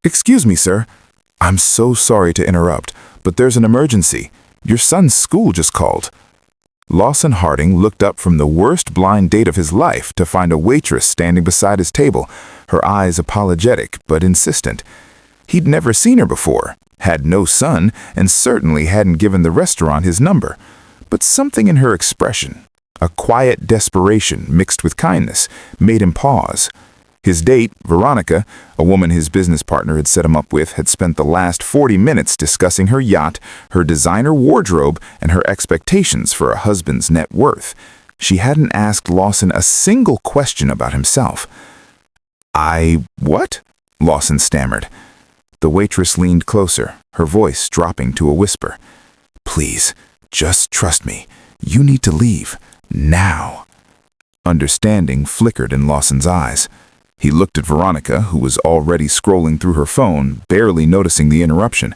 Excuse me, sir. I'm so sorry to interrupt, but there's an emergency. Your son's school just called. Lawson Harding looked up from the worst blind date of his life to find a waitress standing beside his table, her eyes apologetic but insistent. He'd never seen her before, had no son, and certainly hadn't given the restaurant his number. But something in her expression, a quiet desperation mixed with kindness, made him pause. His date, Veronica, a woman his business partner had set him up with, had spent the last 40 minutes discussing her yacht, her designer wardrobe, and her expectations for a husband's net worth. She hadn't asked Lawson a single question about himself. What? Lawson stammered. The waitress leaned closer, her voice dropping to a whisper. Please, just trust me. You need to leave. Now. Understanding flickered in Lawson's eyes. He looked at Veronica, who was already scrolling through her phone, barely noticing the interruption.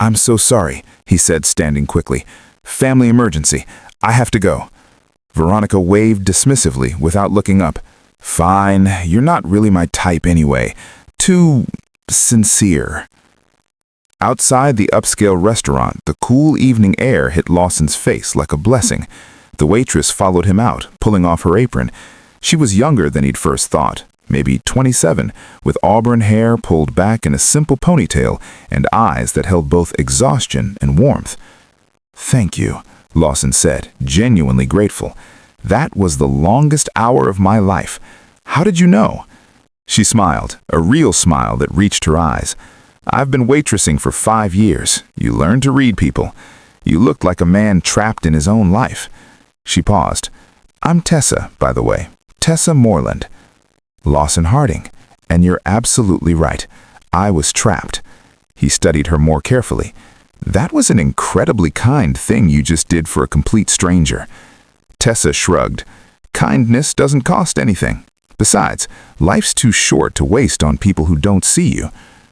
I'm so sorry, he said, standing quickly. Family emergency. I have to go. Veronica waved dismissively without looking up. Fine, you're not really my type anyway. Too sincere. Outside the upscale restaurant, the cool evening air hit Lawson's face like a blessing. The waitress followed him out, pulling off her apron. She was younger than he'd first thought. Maybe 27, with auburn hair pulled back in a simple ponytail and eyes that held both exhaustion and warmth. Thank you, Lawson said, genuinely grateful. That was the longest hour of my life. How did you know? She smiled, a real smile that reached her eyes. I've been waitressing for 5 years. You learn to read people. You looked like a man trapped in his own life. She paused. I'm Tessa, by the way. Tessa Moreland. Lawson Harding. And you're absolutely right. I was trapped. He studied her more carefully. That was an incredibly kind thing you just did for a complete stranger. Tessa shrugged. Kindness doesn't cost anything. Besides, life's too short to waste on people who don't see you.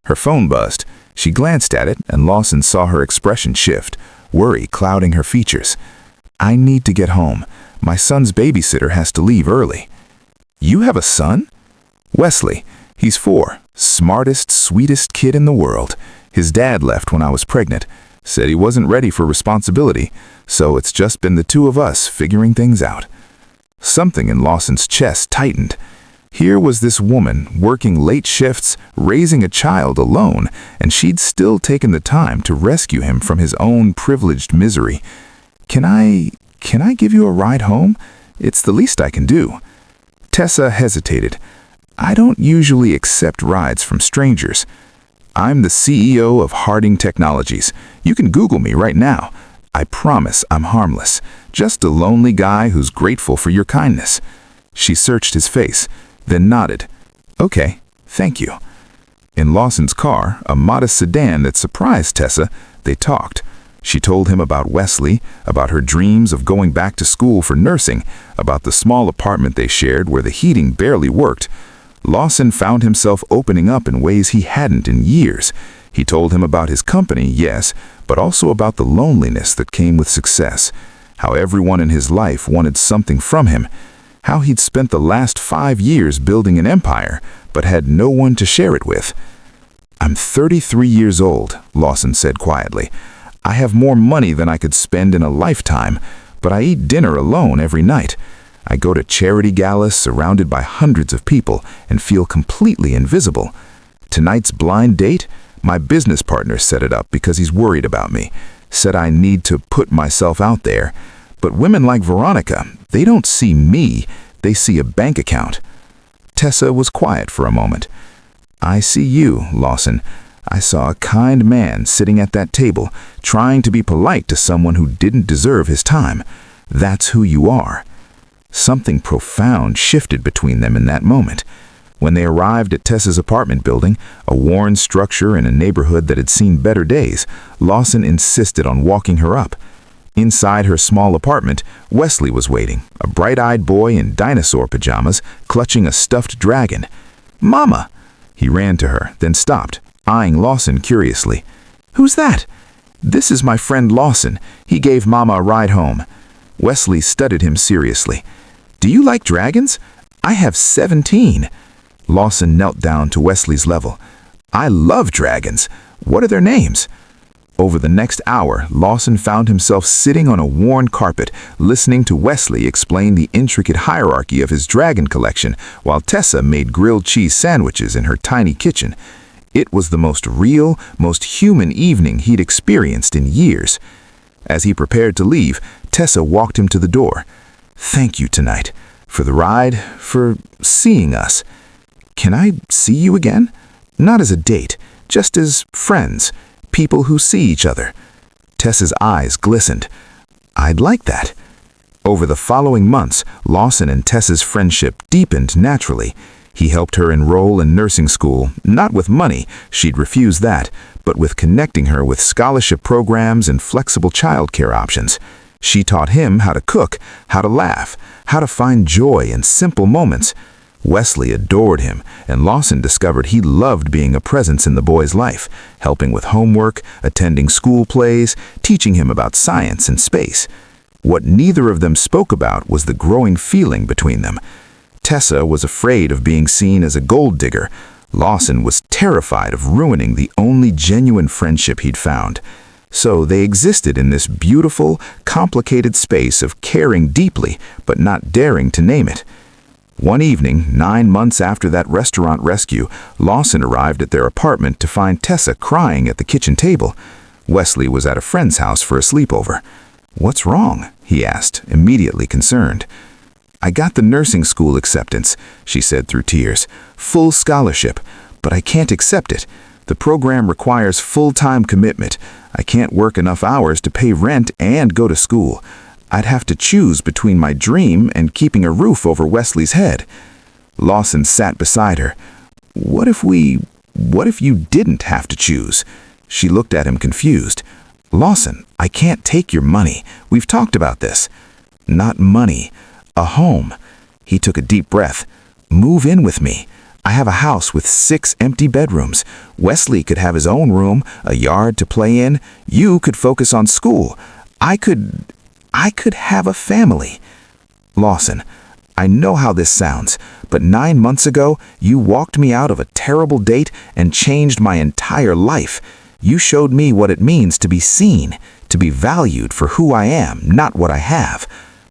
Her phone buzzed. She glanced at it, and Lawson saw her expression shift, worry clouding her features. I need to get home. My son's babysitter has to leave early. You have a son? Wesley. He's 4. Smartest, sweetest kid in the world. His dad left when I was pregnant. Said he wasn't ready for responsibility, so it's just been the two of us figuring things out. Something in Lawson's chest tightened. Here was this woman working late shifts, raising a child alone, and she'd still taken the time to rescue him from his own privileged misery. Can I give you a ride home? It's the least I can do. Tessa hesitated. I don't usually accept rides from strangers. I'm the CEO of Harding Technologies. You can Google me right now. I promise I'm harmless. Just a lonely guy who's grateful for your kindness. She searched his face, then nodded. Okay, thank you. In Lawson's car, a modest sedan that surprised Tessa, they talked. She told him about Wesley, about her dreams of going back to school for nursing, about the small apartment they shared where the heating barely worked. Lawson found himself opening up in ways he hadn't in years. He told him about his company, yes, but also about the loneliness that came with success, how everyone in his life wanted something from him, how he'd spent the last 5 years building an empire, but had no one to share it with. I'm 33 years old, Lawson said quietly. I have more money than I could spend in a lifetime, but I eat dinner alone every night. I go to charity galas surrounded by hundreds of people and feel completely invisible. Tonight's blind date, my business partner set it up because he's worried about me, said I need to put myself out there. But women like Veronica, they don't see me, they see a bank account. Tessa was quiet for a moment. I see you, Lawson. I saw a kind man sitting at that table, trying to be polite to someone who didn't deserve his time. That's who you are. Something profound shifted between them in that moment. When they arrived at Tessa's apartment building, a worn structure in a neighborhood that had seen better days, Lawson insisted on walking her up. Inside her small apartment, Wesley was waiting, a bright-eyed boy in dinosaur pajamas, clutching a stuffed dragon. Mama! He ran to her, then stopped, eyeing Lawson curiously. Who's that? This is my friend Lawson. He gave Mama a ride home. Wesley studied him seriously. Do you like dragons? I have 17. Lawson knelt down to Wesley's level. I love dragons. What are their names? Over the next hour, Lawson found himself sitting on a worn carpet, listening to Wesley explain the intricate hierarchy of his dragon collection, while Tessa made grilled cheese sandwiches in her tiny kitchen. It was the most real, most human evening he'd experienced in years. As he prepared to leave, Tessa walked him to the door. "Thank you tonight. For the ride, for seeing us. Can I see you again? Not as a date, just as friends. People who see each other." Tessa's eyes glistened. "I'd like that." Over the following months, Lawson and Tessa's friendship deepened naturally. He helped her enroll in nursing school, not with money, she'd refuse that, but with connecting her with scholarship programs and flexible childcare options. She taught him how to cook, how to laugh, how to find joy in simple moments. Wesley adored him, and Lawson discovered he loved being a presence in the boy's life, helping with homework, attending school plays, teaching him about science and space. What neither of them spoke about was the growing feeling between them. Tessa was afraid of being seen as a gold digger. Lawson was terrified of ruining the only genuine friendship he'd found. So they existed in this beautiful, complicated space of caring deeply, but not daring to name it. One evening, 9 months after that restaurant rescue, Lawson arrived at their apartment to find Tessa crying at the kitchen table. Wesley was at a friend's house for a sleepover. "What's wrong?" he asked, immediately concerned. "I got the nursing school acceptance," she said through tears. "Full scholarship, but I can't accept it. The program requires full-time commitment. I can't work enough hours to pay rent and go to school. I'd have to choose between my dream and keeping a roof over Wesley's head." Lawson sat beside her. What if you didn't have to choose?" She looked at him confused. "Lawson, I can't take your money. We've talked about this." "Not money. A home." He took a deep breath. "Move in with me. I have a house with 6 empty bedrooms. Wesley could have his own room, a yard to play in. You could focus on school. I could have a family." "Lawson, I know how this sounds, but 9 months ago, you walked me out of a terrible date and changed my entire life. You showed me what it means to be seen, to be valued for who I am, not what I have.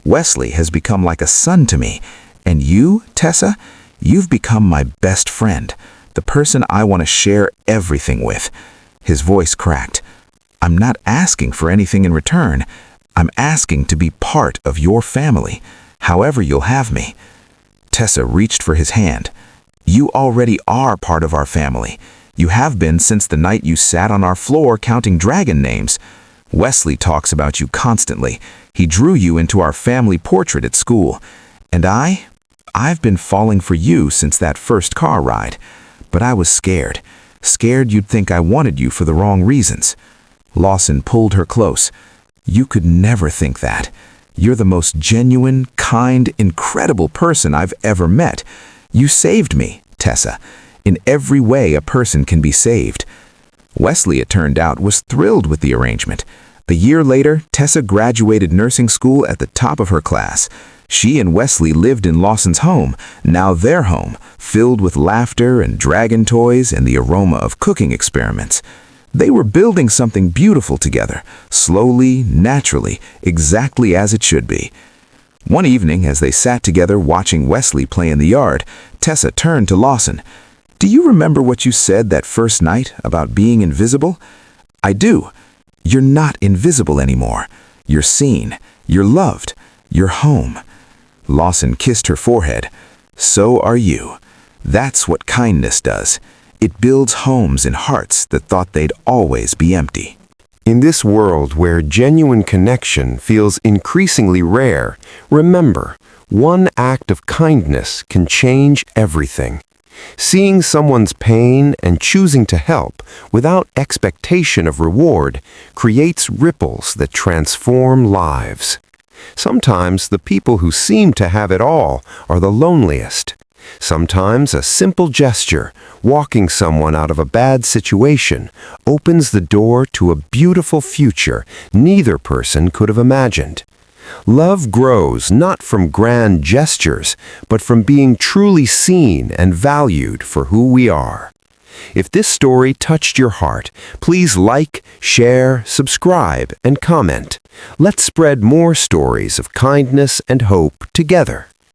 Wesley has become like a son to me. And you, Tessa, you've become my best friend, the person I want to share everything with." His voice cracked. "I'm not asking for anything in return. I'm asking to be part of your family, however you'll have me." Tessa reached for his hand. "You already are part of our family. You have been since the night you sat on our floor counting dragon names. Wesley talks about you constantly. He drew you into our family portrait at school. And I've been falling for you since that first car ride. But I was scared you'd think I wanted you for the wrong reasons." Lawson pulled her close. "You could never think that. You're the most genuine, kind, incredible person I've ever met. You saved me, Tessa. In every way a person can be saved." Wesley, it turned out, was thrilled with the arrangement. A year later, Tessa graduated nursing school at the top of her class. She and Wesley lived in Lawson's home, now their home, filled with laughter and dragon toys and the aroma of cooking experiments. They were building something beautiful together, slowly, naturally, exactly as it should be. One evening, as they sat together watching Wesley play in the yard, Tessa turned to Lawson. "Do you remember what you said that first night about being invisible?" "I do. You're not invisible anymore. You're seen. You're loved. You're home." Lawson kissed her forehead. "So are you. That's what kindness does. It builds homes in hearts that thought they'd always be empty." In this world where genuine connection feels increasingly rare, remember, one act of kindness can change everything. Seeing someone's pain and choosing to help without expectation of reward creates ripples that transform lives. Sometimes the people who seem to have it all are the loneliest. Sometimes a simple gesture, walking someone out of a bad situation, opens the door to a beautiful future neither person could have imagined. Love grows not from grand gestures, but from being truly seen and valued for who we are. If this story touched your heart, please like, share, subscribe, and comment. Let's spread more stories of kindness and hope together.